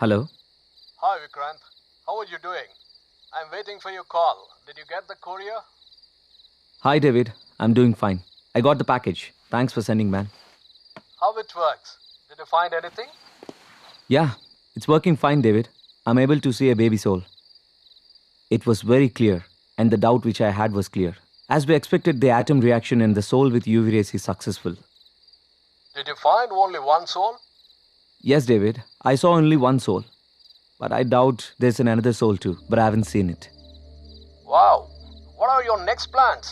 Hello. Hi Vikrant, how are you doing? I'm waiting for your call. Did you get the courier? Hi, David. I'm doing fine. I got the package. Thanks for sending, man. How it works? Did you find anything? Yeah, it's working fine, David. I'm able to see a baby soul. It was very clear, and the doubt which I had was clear. As we expected, the atom reaction in the soul with UV rays is successful. Did you find only one soul? Yes, David. I saw only one soul. But I doubt there's another soul too, but I haven't seen it. Wow. What are your next plans?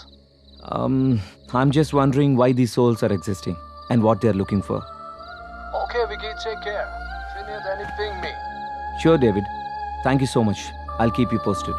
I'm just wondering why these souls are existing and what they're looking for. Okay, Vicky, take care. If you need anything, me. Sure, David. Thank you so much. I'll keep you posted.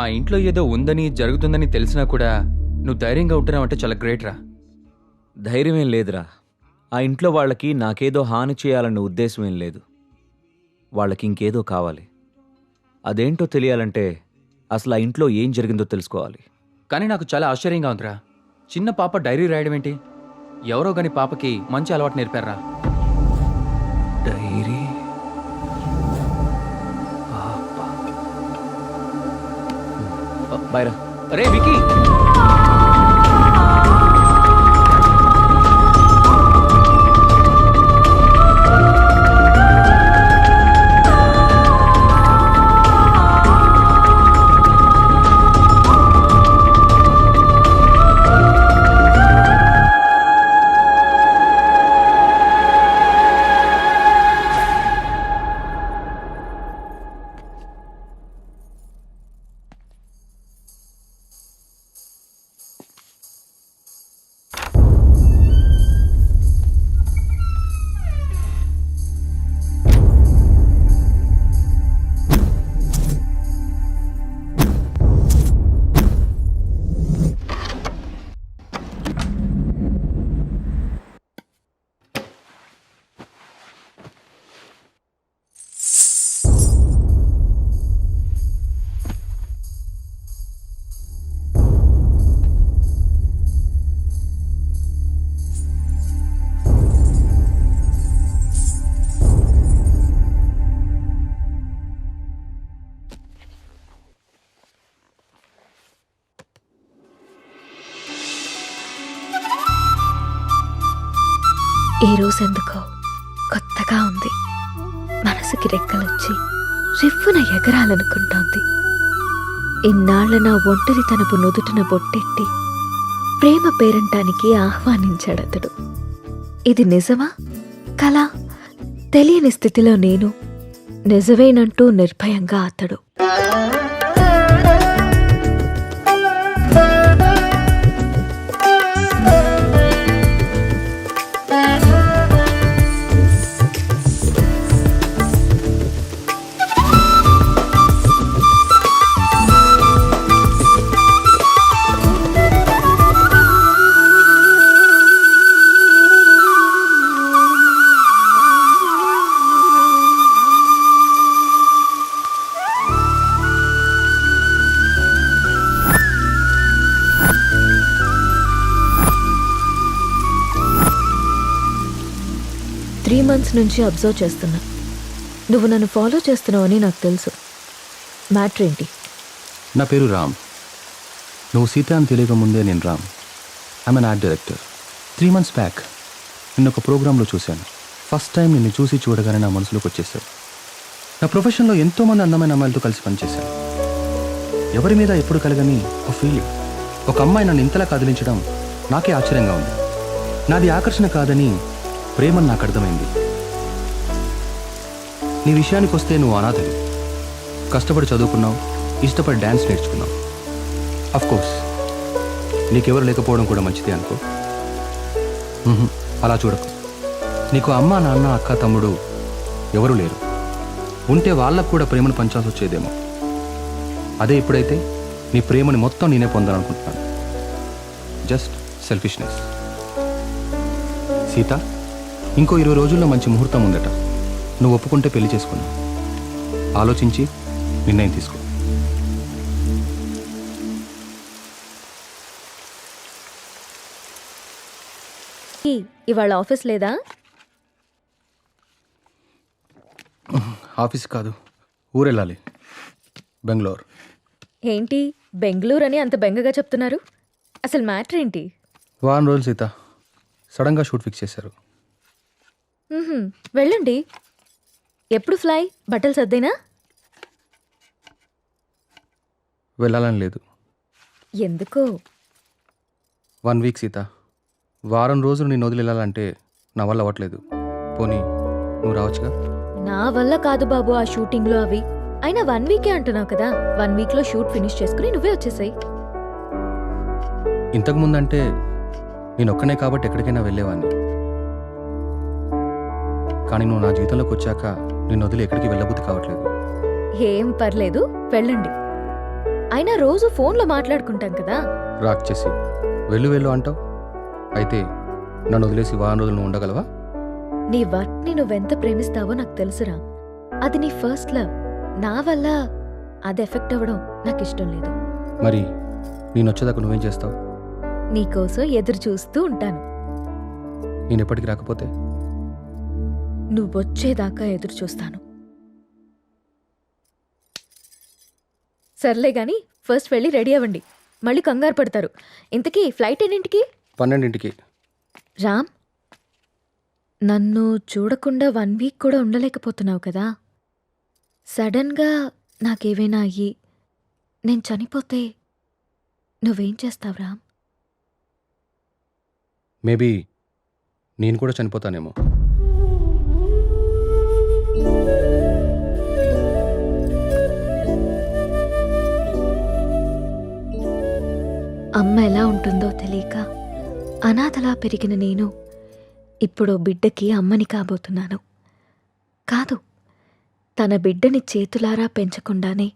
ఆ ఇంట్లో ఏదో ఉందని జరుగుతుందని తెలిసినా కూడా నువ్వు ధైర్యంగా ఉంటున్నావంటే చాలా గ్రేట్ రా. ధైర్యమేం లేదురా. ఆ ఇంట్లో వాళ్ళకి నాకేదో హాని చేయాలన్న ఉద్దేశం ఏం లేదు. వాళ్ళకి ఇంకేదో కావాలి. అదేంటో తెలియాలంటే అసలు ఆ ఇంట్లో ఏం జరిగిందో తెలుసుకోవాలి. కానీ నాకు చాలా ఆశ్చర్యంగా ఉందిరా. చిన్న పాప డైరీ రాయడం ఏంటి? ఎవరో గాని పాపకి మంచి అలవాటు నేర్పారా? డైరీ బైరా. అరే వికీ, ఈ రోజు ఎందుకో కొత్తగా ఉంది. మనసుకి రెక్కలొచ్చి రివ్వున ఎగరాలనుకుంటోంది. ఇన్నాళ్ల నా ఒంటరితనపు నుదుటిన బొట్టెట్టి ప్రేమ పేరంటానికి ఆహ్వానించాడతడు. ఇది నిజమా కలా తెలియని స్థితిలో నేను, నిజమేనంటూ నిర్భయంగా అతడు. మంత్స్ నుంచి అబ్జర్వ్ చేస్తున్నా. నువ్వు నన్ను ఫాలో చేస్తున్నావని నాకు తెలుసు. మ్యాటర్ ఏంటి? నా పేరు రామ్. నువ్వు సీత అని తెలియక ముందే నేను Ram. I'm an art director. 3 months back నిన్న ఒక ప్రోగ్రాంలో చూశాను. ఫస్ట్ టైం నిన్ను చూసి చూడగానే నా మనసులోకి వచ్చేసావు. నా ప్రొఫెషన్లో ఎంతోమంది అందమైన అమ్మాయిలతో కలిసి పనిచేశాను. ఎవరి మీద ఎప్పుడు కలగని ఒక ఫీలింగ్. ఒక అమ్మాయి నన్ను ఇంతలా కదిలించడం నాకే ఆశ్చర్యంగా ఉంది. నాది ఆకర్షణ కాదని ప్రేమని నాకు అర్థమైంది. నీ విషయానికి వస్తే నువ్వు అనాథవి. కష్టపడి చదువుకున్నావు, ఇష్టపడి డ్యాన్స్ నేర్చుకున్నావు. అఫ్కోర్స్ నీకెవరు లేకపోవడం కూడా మంచిదే అనుకో. అలా చూడకు. నీకు అమ్మ, నాన్న, అక్క, తమ్ముడు ఎవరూ లేరు. ఉంటే వాళ్ళకు కూడా ప్రేమను పంచాల్సి వచ్చేదేమో. అదే ఇప్పుడైతే నీ ప్రేమని మొత్తం నేనే పొందాలనుకుంటున్నాను. Just selfishness. సీత, ఇంకో 20 రోజుల్లో మంచి ముహూర్తం ఉందట. నువ్వు ఒప్పుకుంటే పెళ్లి చేసుకున్నావు. ఆలోచించి నిర్ణయం తీసుకో. ఇవాళ ఆఫీస్ లేదా? ఆఫీస్ కాదు, ఊరెళ్ళాలి. బెంగళూరు. ఏంటి బెంగళూరు అని అంత బెంగగా చెప్తున్నారు? అసలు మ్యాటర్ ఏంటి? 1 వారం రోజులు సీత. సడన్గా షూట్ ఫిక్స్ చేశారు. వెళ్ళండి. ఎప్పుడు ఫ్లై? బట్టలు సర్దేనా? వెళ్ళాలని లేదు. ఎందుకో? 1 వీక్ సీత. వారం రోజులు నేను వదిలి వెళ్ళాలంటే నా వల్ల అవ్వట్లేదు. పోనీ నువ్వు రావచ్చుగా? నా వల్ల కాదు బాబు ఆ షూటింగ్లో అవి. అయినా 1 వీకే అంటున్నావు కదా. 1 వీక్లో షూట్ ఫినిష్ చేసుకుని నువ్వే వచ్చేసాయి. ఇంతకుముందంటే నేను ఒక్కనే కాబట్టి ఎక్కడికైనా వెళ్ళేవాడిని. కానీ నువ్వు నా జీవితంలోకి వచ్చాక నిన్ను వదిలి ఎక్కడికి వెళ్ళబుద్ధి కావట్లేదు. ఏం పర్లేదు, వెళ్ళండి. అయినా రోజు ఫోన్లో మాట్లాడుకుంటాం కదా. రాక్ చేసి వెళ్ళు వెళ్ళు అంటావు. అయితే నన్ను వదిలేసి 1 వారం రోజులు నువ్వు ఉండగలవా? నీ వర్క్ని నువ్వెంత ప్రేమిస్తావో నాకు తెలుసురా. అది నీ ఫస్ట్ లవ్. నా వల్ల అది ఎఫెక్ట్ అవ్వడం నాకు ఇష్టం లేదు. మరి నేను వచ్చేదాకా నువ్వేం చేస్తావు? నీకోసం ఎదురు చూస్తూ ఉంటాను. నేను ఎప్పటికి రాకపోతే? నువ్వొచ్చేదాకా ఎదురు చూస్తాను. సర్లే గాని ఫస్ట్ వెళ్ళి రెడీ అవ్వండి. మళ్ళీ కంగారు పడతారు. ఇంతకీ ఫ్లైట్ ఎన్నింటికి? 12ంటికి. రామ్, నన్ను చూడకుండా 1 వీక్ కూడా ఉండలేకపోతున్నావు కదా. సడన్గా నాకేవైనా అయ్యి నేను చనిపోతే నువ్వేం చేస్తావు రామ్? మేబీ నేను కూడా చనిపోతానేమో. అమ్మ ఎలా ఉంటుందో తెలియక అనాథలా పెరిగిన నేను ఇప్పుడు బిడ్డకి అమ్మని కాబోతున్నాను. కాదు, తన బిడ్డని చేతులారా పెంచకుండానే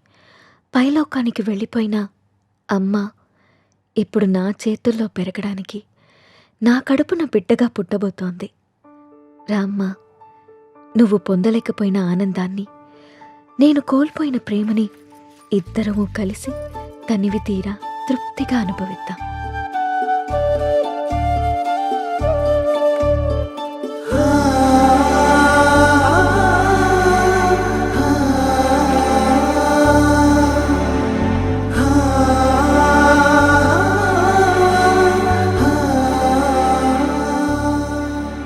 పైలోకానికి వెళ్ళిపోయిన అమ్మ ఇప్పుడు నా చేతుల్లో పెరగడానికి నా కడుపున బిడ్డగా పుట్టబోతోంది. రామ్మ, నువ్వు పొందలేకపోయిన ఆనందాన్ని, నేను కోల్పోయిన ప్రేమని ఇద్దరము కలిసి తనివి తీరా తృప్తిగా అనుభవిద్దాం.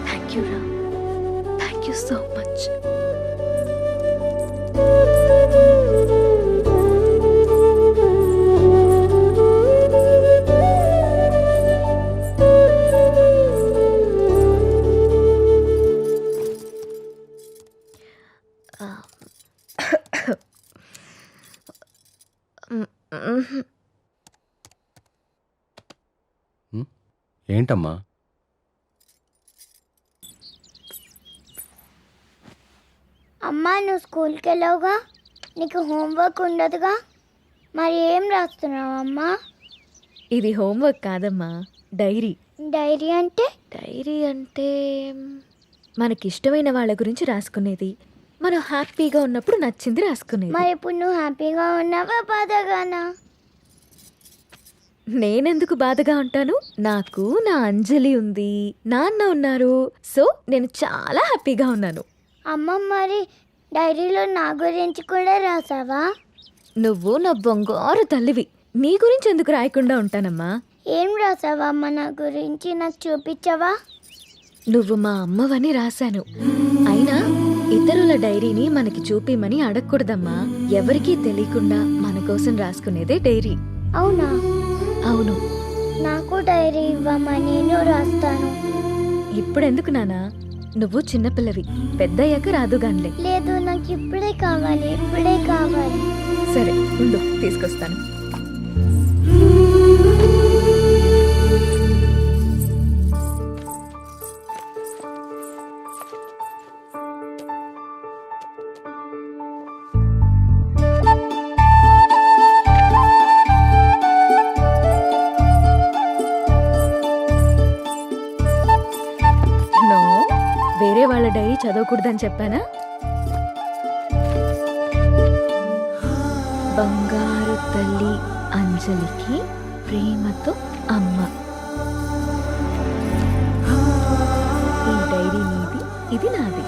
Thank you. ఏంటమ్మా? అమ్మా నువ్వు స్కూల్కి వెళ్ళావుగా, నీకు హోంవర్క్ ఉండదుగా, మరి ఏం రాస్తున్నావు అమ్మా? ఇది హోంవర్క్ కాదమ్మా, డైరీ. డైరీ అంటే? డైరీ అంటే మనకిష్టమైన వాళ్ళ గురించి రాసుకునేది. మనం హ్యాపీగా ఉన్నప్పుడు నచ్చింది రాసుకునేది. మరి ఇప్పుడు నువ్వు హ్యాపీగా ఉన్నావా బాధగానా? నేనెందుకు బాధగా ఉంటాను? నాకు నా అంజలి ఉంది, నాన్న ఉన్నారు. సో నేను చాలా హ్యాపీగా ఉన్నాను. అమ్మ మరి డైరీలో నా గురించి కూడా రాసావా? నువ్వు నా బంగారు తల్లివి, నీ గురించి ఎందుకు రాయకుండా ఉంటానమ్మా? ఏం రాసావా అమ్మ నా గురించి, నాకు చూపించవా? నువ్వు మా అమ్మవని రాశాను. అయినా ఇతరుల డైరీని మనకి చూపిమని అడగకూడదమ్మా. ఎవరికీ తెలియకుండా మన కోసం రాసుకునేదే డైరీ. అవునా? అవును. నాకు డైరీ ఇవ్వమ్మా, నేను రాస్తాను. ఇప్పుడెందుకు నానా? నువ్వు చిన్నపిల్లవి, పెద్దయ్యాక రాదుగాన్లే. లేదు, నాకు ఇప్పుడే కావాలి, ఇప్పుడే కావాలి. సరే ఉండు, తీసుకొస్తాను. నో, వేరే వాళ్ళ డైరీ చదవకూడదని చెప్పానా? బంగారు తల్లి అంజలికి ప్రేమతో అమ్మ. ఈ డైరీ నీది, ఇది నాది.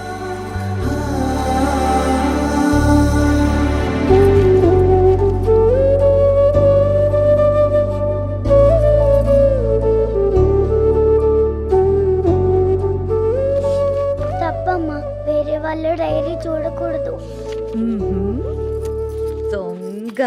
తప్పమ్మా, వేరే వాళ్ళ డైరీ చూడకూడదు. మ్మ్హ్మ్. దొంగ.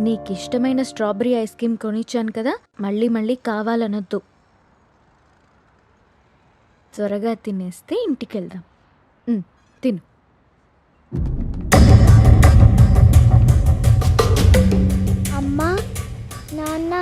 నీకిష్టమైన స్ట్రాబెరీ ఐస్ క్రీమ్ కొనిచ్చాను కదా, మళ్ళీ మళ్ళీ కావాలనొద్దు. త్వరగా తినేస్తే ఇంటికెళ్దాం. తిను. అమ్మా, నాన్న,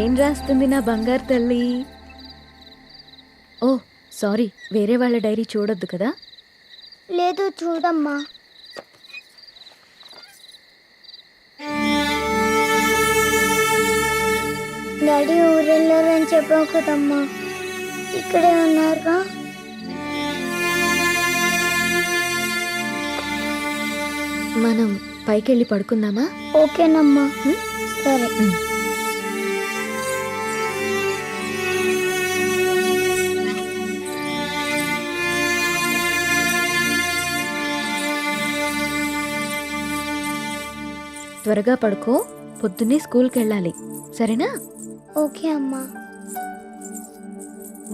ఏం రాస్తుంది నా బంగారు తల్లి? ఓ సారీ, వేరే వాళ్ళ డైరీ చూడొద్దు కదా. లేదు చూడమ్మా. డాడీ ఊరెళ్ళారని చెప్పావు కదమ్మా, ఇక్కడే ఉన్నారుగా. మనం పైకెళ్ళి పడుకుందామా? ఓకేనమ్మా. సరే. త్వరగా పడుకో, పొద్దున్నే స్కూల్కి వెళ్ళాలి, సరేనా? ఓకే అమ్మా.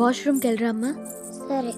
వాష్రూమ్కి వెళ్ళరా అమ్మా. సరే.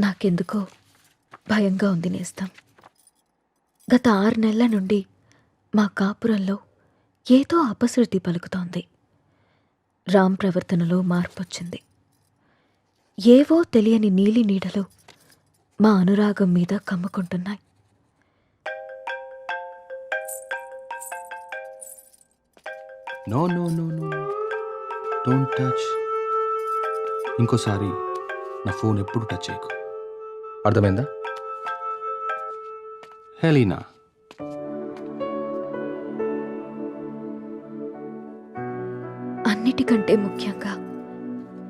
నాకెందుకో భయంగా ఉంది నేస్తం. గత 6 నెలల నుండి మా కాపురంలో ఏదో అపశృతి పలుకుతోంది. రామ్ ప్రవర్తనలో మార్పొచ్చింది. ఏవో తెలియని నీలి నీడలు మా అనురాగం మీద కమ్ముకుంటున్నాయి. No no no no don't touch. ఇంకోసారి నా ఫోన్ ఎప్పుడు టచ్ చేయకు, అర్థమైందా? హెలీనా, అన్నిటికంటే ముఖ్యంగా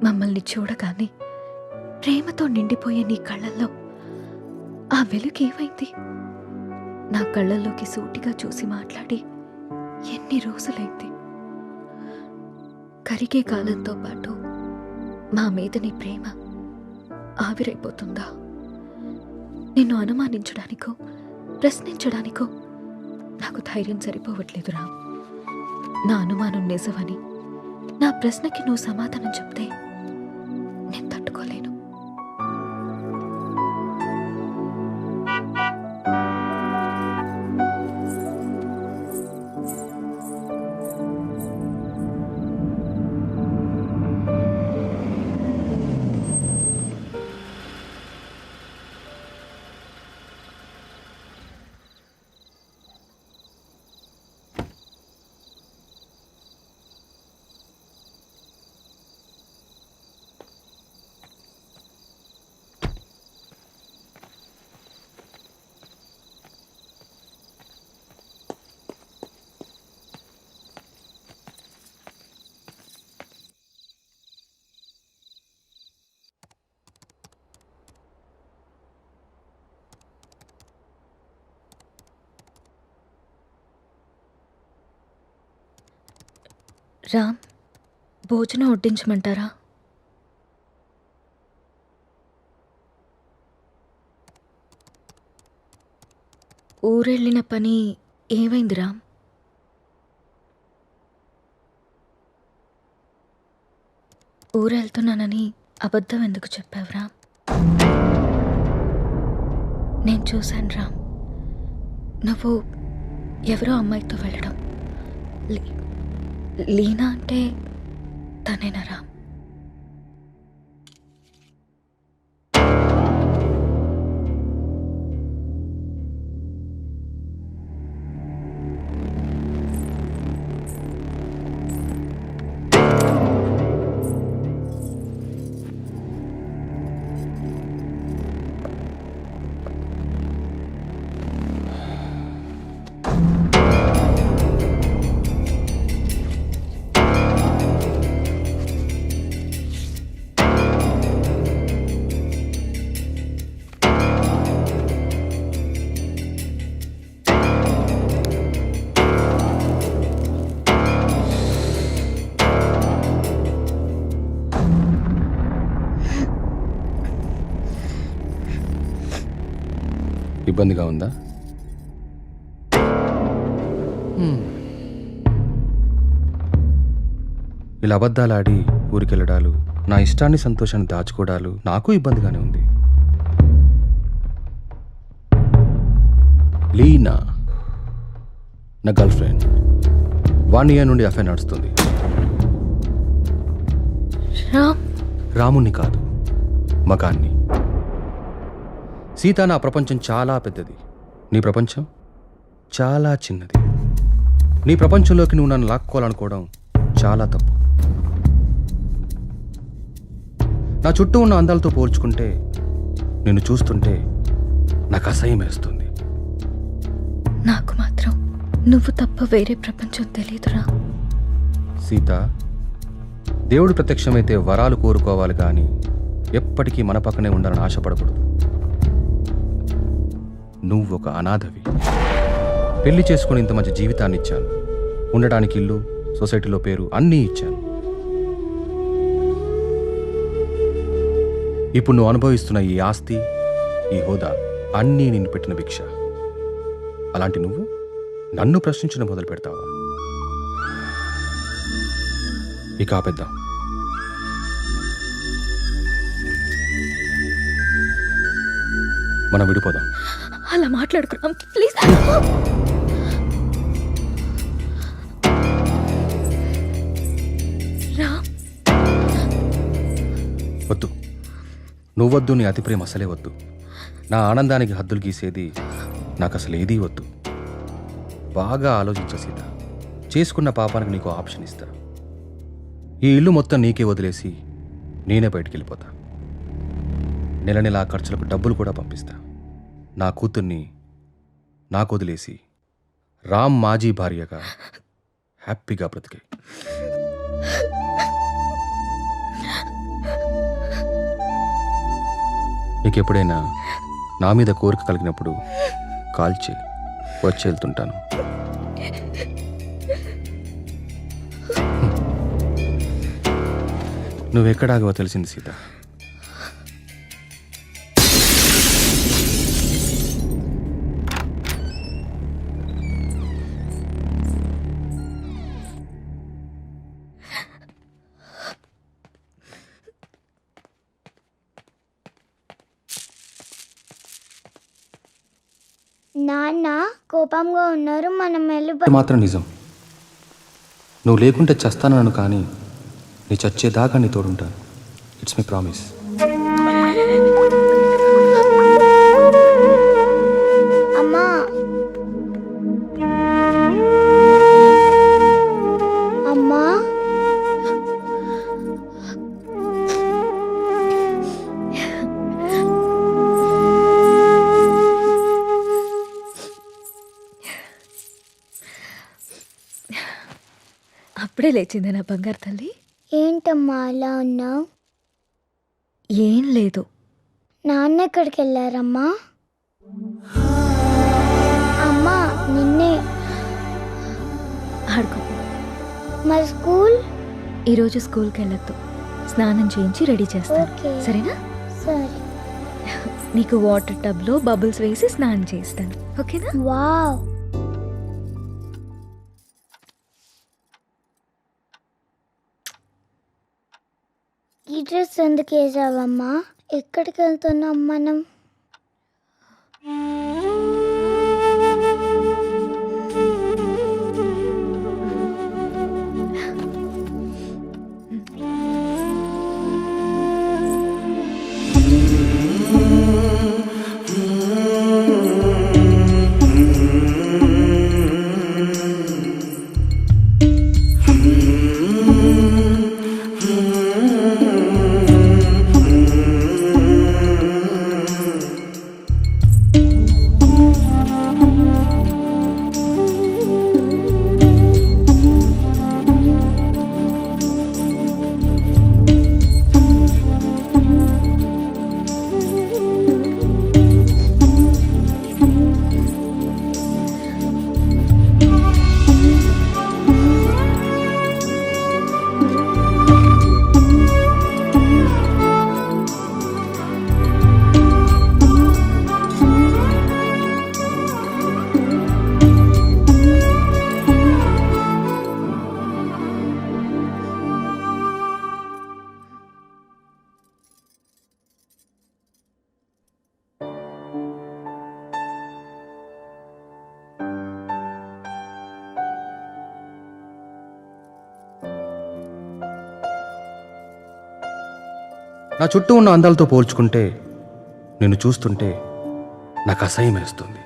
మమ్మల్ని చూడగానే ప్రేమతో నిండిపోయే నీ కళ్ళల్లో ఆ వెలుగు ఏమైంది? నా కళ్ళల్లోకి సూటిగా చూసి మాట్లాడి ఎన్ని రోజులైంది? కరిగే కాలంతో పాటు మా మీద నీ ప్రేమ ఆవిరైపోతుందా? నిన్ను అనుమానించడానికో ప్రశ్నించడానికో నాకు ధైర్యం సరిపోవట్లేదు రామ్. నా అనుమానం నిజమని, నా ప్రశ్నకి నువ్వు సమాధానం చెప్తే నేను తట్టుకోలేను. రామ్, భోజనం వడ్డించమంటారా? ఊరెళ్ళిన పని ఏమైంది రామ్? ఊరెళ్తున్నానని అబద్ధం ఎందుకు చెప్పావు రామ్? నేను చూశాను రామ్, నువ్వు ఎవరో అమ్మాయితో వెళ్ళడం. లీనా అంటే తనేనా రామ్? ఇబ్బందిగా ఉందా? ఇలా అబద్ధాలాడి ఊరికెళ్ళడాలు, నా ఇష్టాన్ని సంతోషాన్ని దాచుకోవడాలు నాకు ఇబ్బందిగానే ఉంది. లీనా నా గర్ల్ ఫ్రెండ్. 1 year నుండి అఫైర్ నడుస్తుంది. రాముణ్ణి కాదు, మగాన్ని. సీత, నా ప్రపంచం చాలా పెద్దది, నీ ప్రపంచం చాలా చిన్నది. నీ ప్రపంచంలోకి నువ్వు నన్ను లాక్కోవాలనుకోవడం చాలా తప్పు. నా చుట్టూ ఉన్న అందాలతో పోల్చుకుంటే నిన్ను చూస్తుంటే నాకు అసహ్యం వేస్తుంది. నాకు మాత్రం నువ్వు తప్ప వేరే ప్రపంచం తెలియదురా. సీత, దేవుడు ప్రత్యక్షమైతే వరాలు కోరుకోవాలి కానీ ఎప్పటికీ మన పక్కనే ఉండాలని ఆశపడకూడదు. నువ్వు ఒక అనాథవి. పెళ్లి చేసుకుని ఇంత మంచి జీవితాన్ని ఇచ్చాను, ఉండడానికి ఇల్లు, సొసైటీలో పేరు అన్నీ ఇచ్చాను. ఇప్పుడు నువ్వు అనుభవిస్తున్న ఈ ఆస్తి, ఈ హోదా అన్నీ నిన్ను పెట్టిన భిక్ష. అలాంటి నువ్వు నన్ను ప్రశ్నించడం మొదలు పెడతావా? ఇక ఆపేద్దాం. మనం విడిపోదాం. అలా మాట్లాడుకున్నాం ప్లీజ్. రామ్, వద్దు, నువ్వొద్దు, నీ అతి ప్రేమ అసలే వద్దు. నా ఆనందానికి హద్దులు గీసేది నాకు అసలు ఏదీ వద్దు. బాగా ఆలోచించ సీత. చేసుకున్న పాపానికి నీకు ఆప్షన్ ఇస్తా. ఈ ఇల్లు మొత్తం నీకే వదిలేసి నేనే బయటికి వెళ్ళిపోతా. నెల నెల ఖర్చులకు డబ్బులు కూడా పంపిస్తా. నా కూతుర్ని నాకు వదిలేసి రామ్ మాజీ భార్యగా హ్యాపీగా బ్రతికే. నీకెప్పుడైనా నా మీద కోరిక కలిగినప్పుడు కాల్ చేయి, వచ్చి వెళ్తుంటాను. నువ్వెక్కడాగో తెలిసింది సీత. నాన్న కోపంగా ఉన్నారు, మనం ఇది మాత్రం నిజం. నువ్వు లేకుంటే చస్తానను, కానీ నీ చచ్చేదాకా నీ తోడుంటాను. It's my promise. అమ్మా అమ్మా అప్పుడే లేచింది నా బంగారు తల్లి. ఏంటమ్మా అలా ఉన్నావు? ఏం లేదు. నాన్న ఎక్కడికి వెళ్ళారమ్మా? అమ్మా నిన్నే. ఆడుకో. మరి స్కూల్? ఈరోజు స్కూల్కి వెళ్ళొద్దు. స్నానం చేయించి రెడీ చేస్తాను, ఓకే. సరేనా? సరే. నీకు వాటర్ టబ్లో బబుల్స్ వేసి స్నానం చేస్తాను, ఓకేనా? వావ్. ఈ డ్రెస్ ఎందుకు వేసావమ్మా? ఎక్కడికి వెళ్తున్నాం మనం? నా చుట్టూ ఉన్న అందాలతో పోల్చుకుంటే నిన్ను చూస్తుంటే నాకు అసహ్యం వేస్తుంది.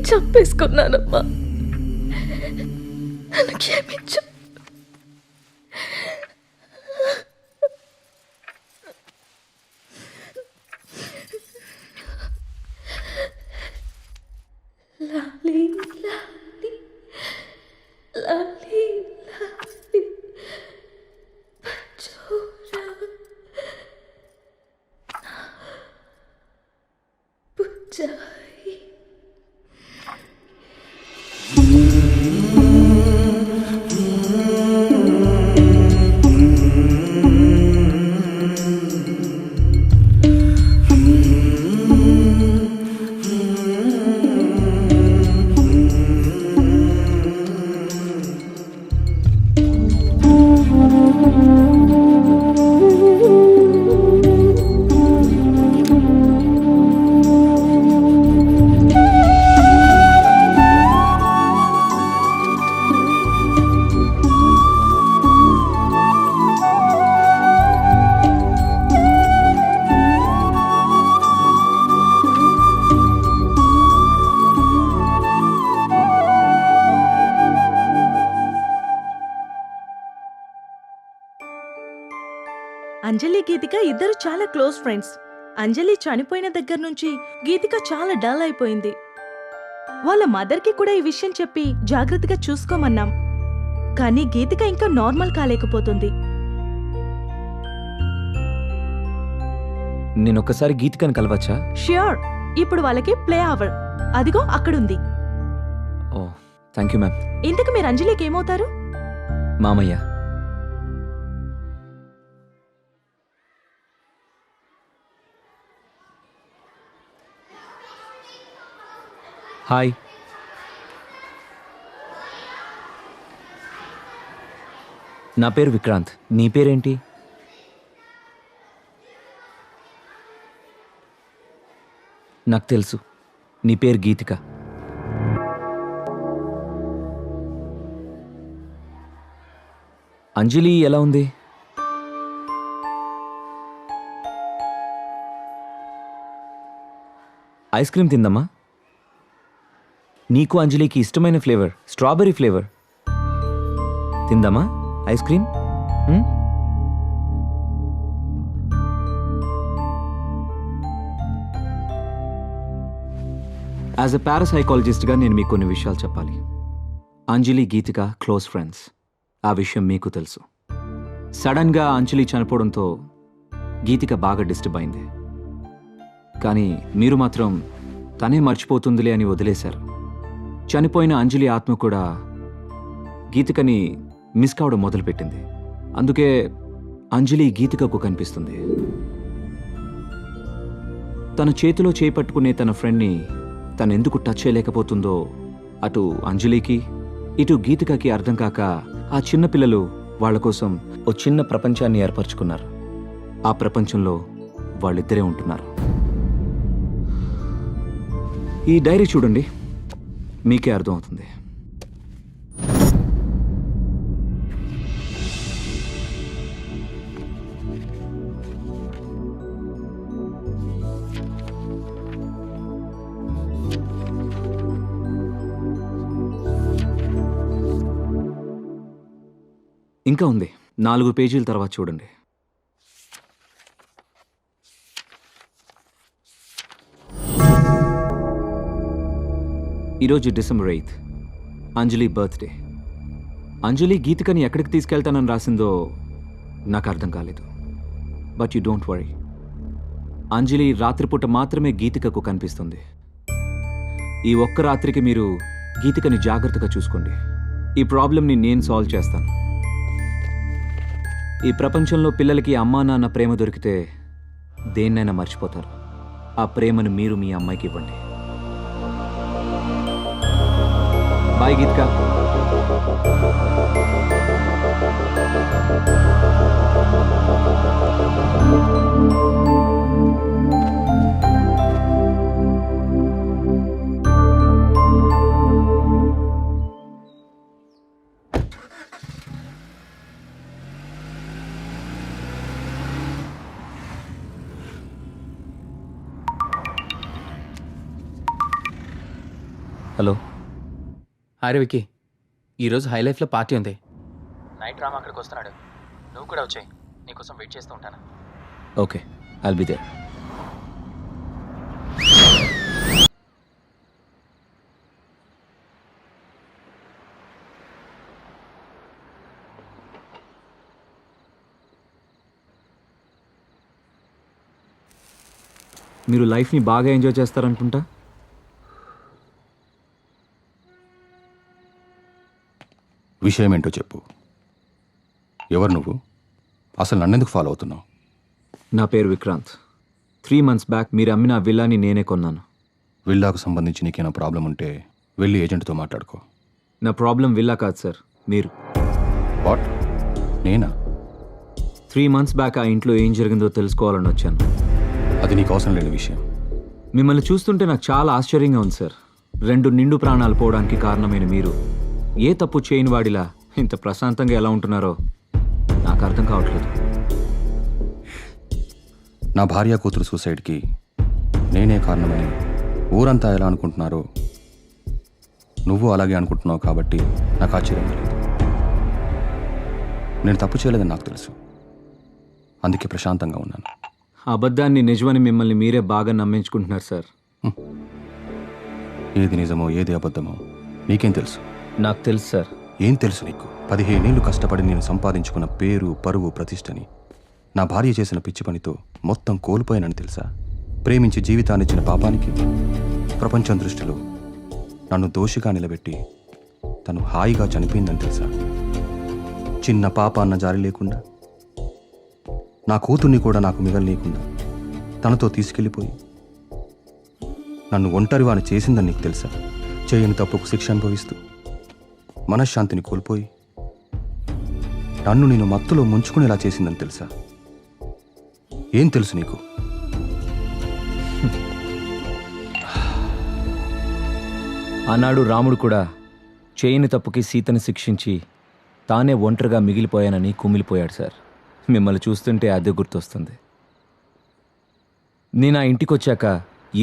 చంపేసుకున్నానమ్మా. నన్ను క్షమించు. లాలీ లాలీ లాలీ లాలీ పచోరా పుచ్చాయి. అంజలి గీతిక ఇద్దరు చాలా క్లోజ్ ఫ్రెండ్స్. అంజలి చనిపోయిన దగ్గర నుంచి గీతిక చాలా డల్ అయిపోయింది. వాళ్ళ మదర్కి కూడా ఈ విషయం చెప్పి జాగ్రత్తగా చూసుకోమన్నాం. కానీ గీతిక ఇంకా నార్మల్ కాలేకపోతుంది. నేనొక్కసారి గీతికని కలవచ్చా? ష్యూర్. ఇప్పుడు వాళ్ళకి ప్లే అవర్. అదిగో అక్కడుంది. ఓ థ్యాంక్ యూ మ్యామ్. ఇంతకు మీరు అంజలికి ఏమవుతారు? మామయ్య. హాయ్. నా పేరు విక్రాంత్. నీ పేరేంటి? నాకు తెలుసు, నీ పేరు గీతిక. అంజలి ఎలా ఉంది? ఐస్ క్రీమ్ తిందమ్మా. నీకు అంజలికి ఇష్టమైన ఫ్లేవర్ స్ట్రాబెర్రీ ఫ్లేవర్. తిందామా ఐస్ క్రీమ్? యాజ్ ఎ పారాసైకాలజిస్ట్గా నేను మీకు కొన్ని విషయాలు చెప్పాలి. Anjali Geetika close friends. ఆ విషయం మీకు తెలుసు. సడన్గా అంజలి చనిపోవడంతో గీతిక బాగా డిస్టర్బ్ అయింది. కానీ మీరు మాత్రం తనే మర్చిపోతుందిలే అని వదిలేశారు. చనిపోయిన అంజలి ఆత్మ కూడా గీతికని మిస్ కావడం మొదలుపెట్టింది. అందుకే అంజలి గీతికకు కనిపిస్తుంది. తన చేతిలో చేపట్టుకునే తన ఫ్రెండ్ని తనెందుకు టచ్ చేయలేకపోతుందో అటు అంజలికి ఇటు గీతికకి అర్థం కాక ఆ చిన్న పిల్లలు వాళ్ల కోసం ఓ చిన్న ప్రపంచాన్ని ఏర్పరచుకున్నారు. ఆ ప్రపంచంలో వాళ్ళిద్దరే ఉంటున్నారు. ఈ డైరీ చూడండి, మీకే అర్థమవుతుంది. ఇంకా ఉంది, 4 పేజీల తర్వాత చూడండి. ఈరోజు డిసెంబర్ 8th, అంజలి బర్త్డే. అంజలి గీతికని ఎక్కడికి తీసుకెళ్తానని రాసిందో నాకు అర్థం కాలేదు. బట్ యు డోంట్ వరీ, అంజలి రాత్రిపూట మాత్రమే గీతికకు కనిపిస్తుంది. ఈ ఒక్క రాత్రికి మీరు గీతికని జాగ్రత్తగా చూసుకోండి. ఈ ప్రాబ్లంని నేను సాల్వ్ చేస్తాను. ఈ ప్రపంచంలో పిల్లలకి అమ్మా నాన్న ప్రేమ దొరికితే దేన్నైనా మర్చిపోతారు. ఆ ప్రేమను మీరు మీ అమ్మాయికి ఇవ్వండి. బాయ్ గీతిక. హలో. హాయ్ విక్కీ, ఈరోజు హై లైఫ్లో పార్టీ ఉంది. నైట్ రామ్ అక్కడికి వస్తున్నాడు. నువ్వు కూడా వచ్చాయి. నీకోసం వెయిట్ చేస్తూ ఉంటాను. Okay, I'll be there. మీరు లైఫ్ని బాగా ఎంజాయ్ చేస్తారనుకుంటా. విషయం ఏంటో చెప్పు. ఎవరు నువ్వు? అసలు నన్నెందుకు ఫాలో అవుతున్నావు? నా పేరు విక్రాంత్. 3 months బ్యాక్ మీరు అమ్మిన ఆ విల్లాని నేనే కొన్నాను. విల్లాకు సంబంధించి నీకేమైనా ప్రాబ్లం ఉంటే వెళ్ళి ఏజెంట్తో మాట్లాడుకో. నా ప్రాబ్లం విల్లా కాదు సార్, మీరు. వాట్? నేనా? 3 months బ్యాక్ ఆ ఇంట్లో ఏం జరిగిందో తెలుసుకోవాలని వచ్చాను. అది నీకు అవసరం లేని విషయం. మిమ్మల్ని చూస్తుంటే నాకు చాలా ఆశ్చర్యంగా ఉంది సార్. 2 నిండు ప్రాణాలు పోవడానికి కారణమైన మీరు ఏ తప్పు చేయని వాడిలా ఇంత ప్రశాంతంగా ఎలా ఉంటున్నారో నాకు అర్థం కావట్లేదు. నా భార్య కూతురు సూసైడ్కి నేనే కారణమని ఊరంతా ఎలా అనుకుంటున్నారో నువ్వు అలాగే అనుకుంటున్నావు కాబట్టి నాకు ఆశ్చర్యం లేదు. నేను తప్పు చేయలేదని నాకు తెలుసు, అందుకే ప్రశాంతంగా ఉన్నాను. అబద్ధాన్ని నిజమని మిమ్మల్ని మీరే బాగా నమ్మించుకుంటున్నారు సార్. ఏది నిజమో ఏది అబద్ధమో నీకేం తెలుసు? నాకు తెలుసు సార్. ఏం తెలుసు నీకు? 15 ఏళ్ళు కష్టపడి నేను సంపాదించుకున్న పేరు, పరువు, ప్రతిష్టని నా భార్య చేసిన పిచ్చి పనితో మొత్తం కోల్పోయానని తెలుసా? ప్రేమించి జీవితాన్నిచ్చిన పాపానికి ప్రపంచం దృష్టిలో నన్ను దోషిగా నిలబెట్టి తను హాయిగా చనిపోయిందని తెలుసా? చిన్న పాప అన్న జారి లేకుండా, నా కూతుర్ని కూడా నాకు మిగలనీయకుండా తనతో తీసుకెళ్ళిపోయి నన్ను ఒంటరివాని చేసిందని నీకు తెలుసా? చేయని తప్పుకు శిక్ష అనుభవిస్తూ మనశ్శాంతిని కోల్పోయి నన్ను నేను మత్తులో ముంచుకునేలా చేసిందని తెలుసా? ఏం తెలుసు నీకు? ఆనాడు రాముడు కూడా చేయని తప్పుకి సీతను శిక్షించి తానే ఒంటరిగా మిగిలిపోయానని కుమిలిపోయాడు సార్. మిమ్మల్ని చూస్తుంటే అదే గుర్తొస్తుంది. నేను ఆ ఇంటికి వచ్చాక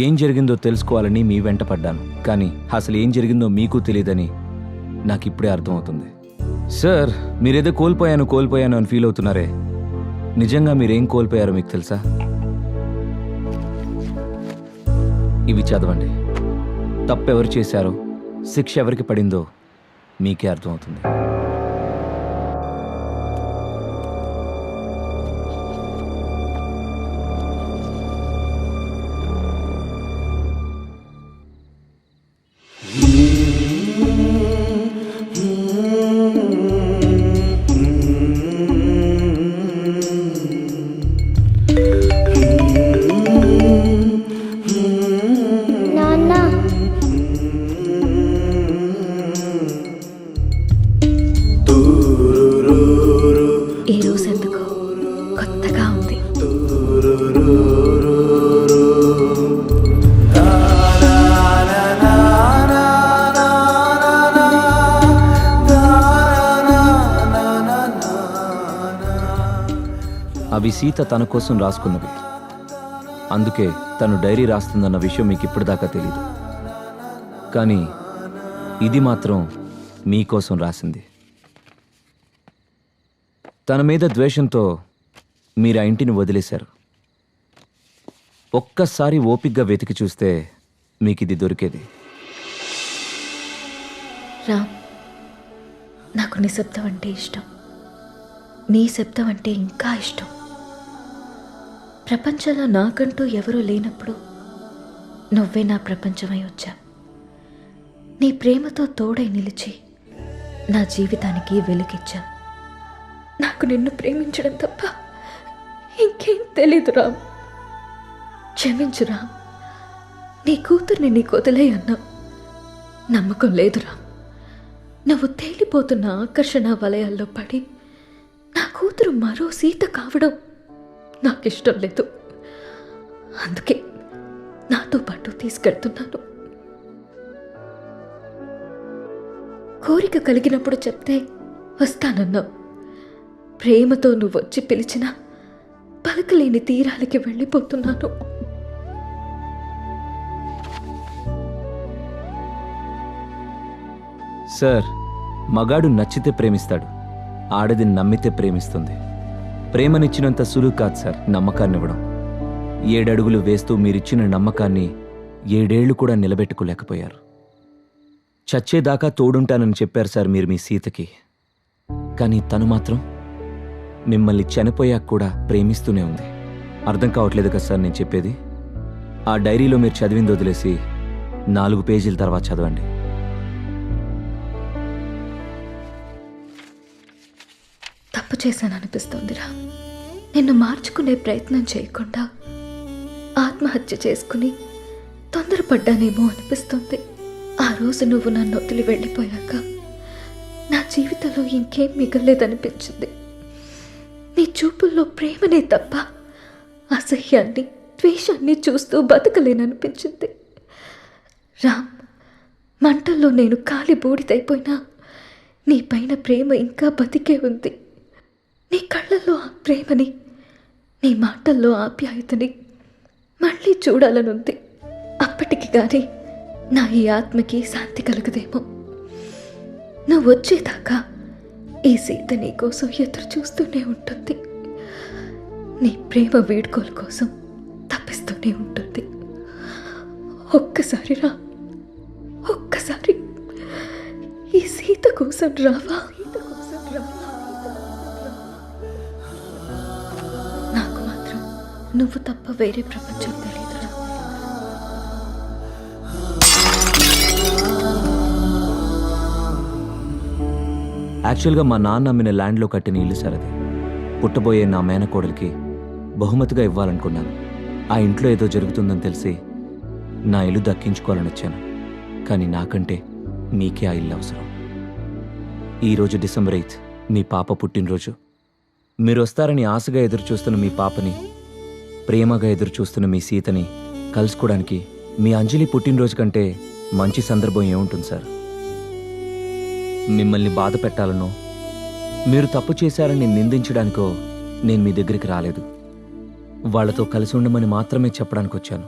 ఏం జరిగిందో తెలుసుకోవాలని మీ వెంట పడ్డాను. కానీ అసలు ఏం జరిగిందో మీకు తెలియదని నాకు ఇప్పుడే అర్థమవుతుంది. సార్, మీరేదో కోల్పోయాను అని ఫీల్ అవుతున్నారే, నిజంగా మీరేం కోల్పోయారో మీకు తెలుసా? ఇవి చదవండి. తప్పెవరు చేశారో, శిక్ష ఎవరికి పడిందో మీకే అర్థమవుతుంది. నాన్న ఈ రోజు ఎందుకో కొత్తగా ఉంది. అవి సీత తన కోసం రాసుకున్నవి. అందుకే తను డైరీ రాస్తుందన్న విషయం మీకు ఇప్పటిదాకా తెలీదు. కానీ ఇది మాత్రం మీకోసం రాసింది. తన మీద ద్వేషంతో మీరు ఆ ఇంటిని వదిలేశారు. ఒక్కసారి ఓపిగ్గా వెతికి చూస్తే మీకు ఇది దొరికేది. రామ్, నాకు నిశ్శబ్దం అంటే ఇష్టం. నీ శబ్దం అంటే ఇంకా ఇష్టం. ప్రపంచంలో నాకంటూ ఎవరూ లేనప్పుడు నువ్వే నా ప్రపంచమై వచ్చా. నీ ప్రేమతో తోడై నిలిచి నా జీవితానికి వెలుగిచ్చా. నాకు నిన్ను ప్రేమించడం తప్ప ఇంకేం తెలీదు రామ్. క్షమించు రామ్. నీ కూతుర్ని నీకు వదిలే అన్నావు. నమ్మకం లేదు రామ్. నువ్వు తేలిపోతున్న ఆకర్షణ వలయాల్లో పడి నా కూతురు మరో సీత కావడం నాకిష్టం లేదు. అందుకే నాతో పాటు తీసుకెళ్తున్నాను. కోరిక కలిగినప్పుడు చెప్తే వస్తానన్నావు. ప్రేమతో నువ్వు వచ్చి పిలిచినా పలకలేని తీరాలకి వెళ్ళిపోతున్నాను. సార్, మగాడు నచ్చితే ప్రేమిస్తాడు, ఆడది నమ్మితే ప్రేమిస్తుంది. ప్రేమనిచ్చినంత సులువు కాదు సార్ నమ్మకాన్నివ్వడం. 7 అడుగులు వేస్తూ మీరిచ్చిన నమ్మకాన్ని 7 ఏళ్లు కూడా నిలబెట్టుకోలేకపోయారు. చచ్చేదాకా తోడుంటానని చెప్పారు సార్ మీరు మీ సీతకి. కానీ తను మాత్రం మిమ్మల్ని చనిపోయాక కూడా ప్రేమిస్తూనే ఉంది. అర్థం కావట్లేదు కదా సార్ నేను చెప్పేది? ఆ డైరీలో మీరు చదివింది వదిలేసి 4 పేజీల తర్వాత చదవండి. తప్పు చేశాననిపిస్తోందిరా. నిన్ను మార్చుకునే ప్రయత్నం చేయకుండా ఆత్మహత్య చేసుకుని తొందరపడ్డానేమో అనిపిస్తుంది. ఆ రోజు నువ్వు నన్ను వదిలి వెళ్ళిపోయాక నా జీవితంలో ఇంకేం మిగలేదనిపించింది. నీ చూపుల్లో ప్రేమనే తప్ప అసహ్యాన్ని, ద్వేషాన్ని చూస్తూ బతకలేననిపించింది. రామ్, మంటల్లో నేను కాలి బూడిదైపోయినా నీ పైన ప్రేమ ఇంకా బతికే ఉంది. నీ కళ్ళల్లో ఆ ప్రేమని, నీ మాటల్లో ఆప్యాయతని మళ్ళీ చూడాలనుంది. అప్పటికి కానీ నా ఈ ఆత్మకి శాంతి కలగదేమో. నువ్వు వచ్చేదాకా ఈ సీత నీ కోసం ఎదురు చూస్తూనే ఉంటుంది. నీ ప్రేమ వీడ్కోలు కోసం తప్పిస్తూనే ఉంటుంది. ఒక్కసారి రా, ఒక్కసారి ఈ సీత కోసం రావా? నాకు మాత్రం నువ్వు తప్ప వేరే ప్రపంచం తెలియదురా. యాక్చువల్గా మా నాన్న అమ్మిన ల్యాండ్లో కట్టిన ఇల్లు సార్ అది. పుట్టబోయే నా మేనకోడలికి బహుమతిగా ఇవ్వాలనుకున్నాను. ఆ ఇంట్లో ఏదో జరుగుతుందని తెలిసి నా ఇల్లు దక్కించుకోవాలని వచ్చాను. కానీ నాకంటే మీకే ఆ ఇల్లు అవసరం. ఈరోజు డిసెంబర్ 8 మీ పాప పుట్టినరోజు. మీరు వస్తారని ఆశగా ఎదురు చూస్తున్న మీ పాపని, ప్రేమగా ఎదురు చూస్తున్న మీ సీతని కలుసుకోవడానికి మీ అంజలి పుట్టినరోజు కంటే మంచి సందర్భం ఏముంటుంది సార్? మిమ్మల్ని బాధ పెట్టాలనో, మీరు తప్పు చేశారని నిందించడానికో నేను మీ దగ్గరికి రాలేదు. వాళ్లతో కలిసి ఉండమని మాత్రమే చెప్పడానికి వచ్చాను.